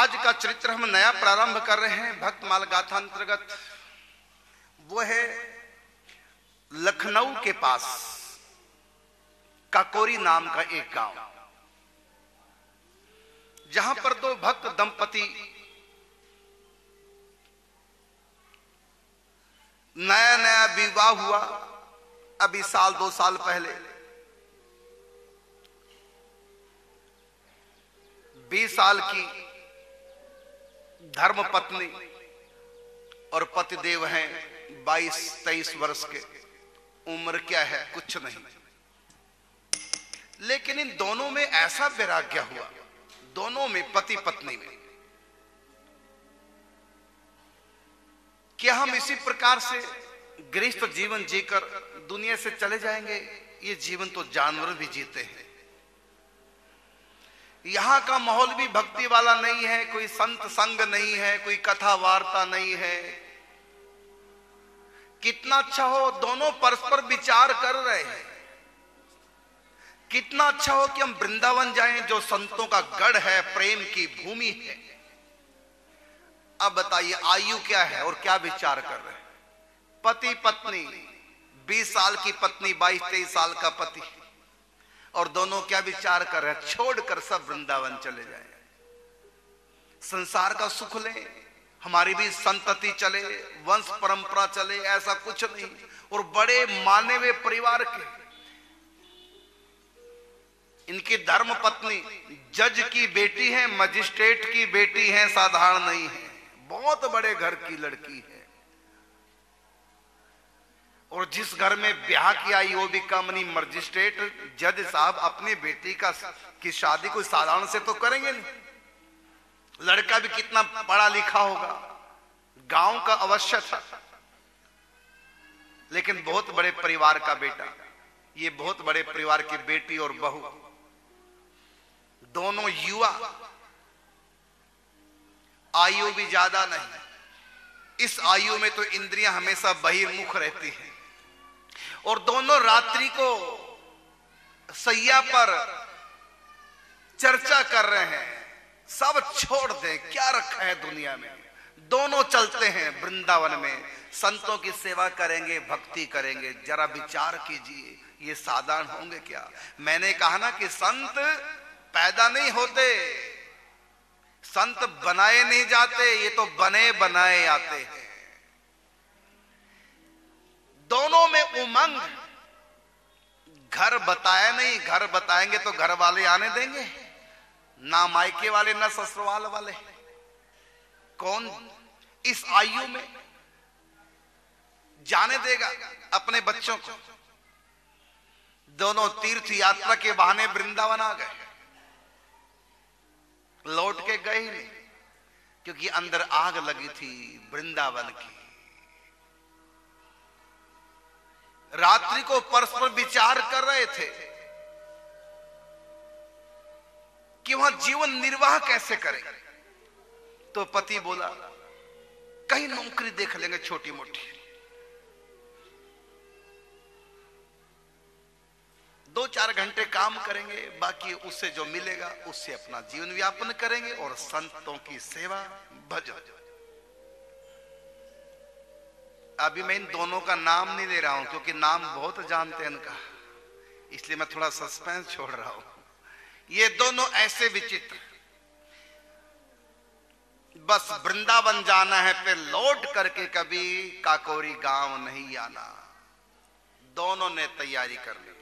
आज का चरित्र हम नया प्रारंभ कर रहे हैं भक्तमाल गाथा अंतर्गत। वो है लखनऊ के पास काकोरी नाम का एक गांव, जहां पर दो भक्त दंपति नया नया विवाह हुआ। अभी साल 2 साल पहले 20 साल की धर्म पत्नी और पतिदेव हैं 22-23 वर्ष के। उम्र क्या है, कुछ नहीं, लेकिन इन दोनों में ऐसा वैराग्य हुआ, दोनों में पति पत्नी में, कि हम इसी प्रकार से गृहस्थ जीवन जीकर दुनिया से चले जाएंगे। ये जीवन तो जानवर भी जीते हैं। यहां का माहौल भी भक्ति वाला नहीं है, कोई संत संग नहीं है, कोई कथा वार्ता नहीं है। कितना अच्छा हो दोनों परस्पर विचार कर रहे हैं। कितना अच्छा हो कि हम वृंदावन जाएं, जो संतों का गढ़ है, प्रेम की भूमि है। अब बताइए आयु क्या है और क्या विचार कर रहे हैं। पति पत्नी, 20 साल की पत्नी, 22-23 साल का पति, और दोनों क्या विचार कर रहे हैं, छोड़कर सब वृंदावन चले जाएं, संसार का सुख लें, हमारी भी संतति चले, वंश परंपरा चले। ऐसा कुछ नहीं। और बड़े माने हुए परिवार के, इनकी धर्म पत्नी जज की बेटी है, मजिस्ट्रेट की बेटी है, साधारण नहीं है, बहुत बड़े घर की लड़की है। और जिस घर में ब्याह किया वो भी कम नहीं, मजिस्ट्रेट जज साहब अपनी बेटी की शादी कोई साधारण से तो करेंगे नहीं। लड़का भी कितना पढ़ा लिखा होगा, गांव का अवश्य था, लेकिन बहुत बड़े परिवार का बेटा। ये बहुत बड़े परिवार की बेटी और बहू, दोनों युवा, आयु भी ज्यादा नहीं। इस आयु में तो इंद्रियां हमेशा बहिर्मुख रहती हैं। और दोनों रात्रि को सैया पर चर्चा कर रहे हैं, सब छोड़ दें, क्या रखा है दुनिया में। दोनों चलते हैं वृंदावन में, संतों की सेवा करेंगे, भक्ति करेंगे। जरा विचार कीजिए, ये साधारण होंगे क्या। मैंने कहा ना कि संत पैदा नहीं होते, संत बनाए नहीं जाते, ये तो बने बनाए आते हैं। दोनों में उमंग। घर बताया नहीं, घर बताएंगे तो घर वाले आने देंगे, ना मायके वाले ना ससुराल वाले। कौन इस आयु में जाने देगा अपने बच्चों को। दोनों तीर्थ यात्रा के बहाने वृंदावन आ गए, लौट के गए ही नहीं, क्योंकि अंदर आग लगी थी वृंदावन की। रात्रि को परस्पर विचार कर रहे थे कि वहां जीवन निर्वाह कैसे करें। तो पति बोला कहीं नौकरी देख लेंगे छोटी मोटी, 2-4 घंटे काम करेंगे, बाकी उससे जो मिलेगा उससे अपना जीवन व्यापन करेंगे और संतों की सेवा भजन। अभी मैं इन दोनों का नाम नहीं ले रहा हूं, क्योंकि नाम बहुत जानते हैं इनका, इसलिए मैं थोड़ा सस्पेंस छोड़ रहा हूं। ये दोनों ऐसे विचित्र, बस वृंदावन जाना है, फिर लौट करके कभी काकोरी गांव नहीं आना। दोनों ने तैयारी कर ली।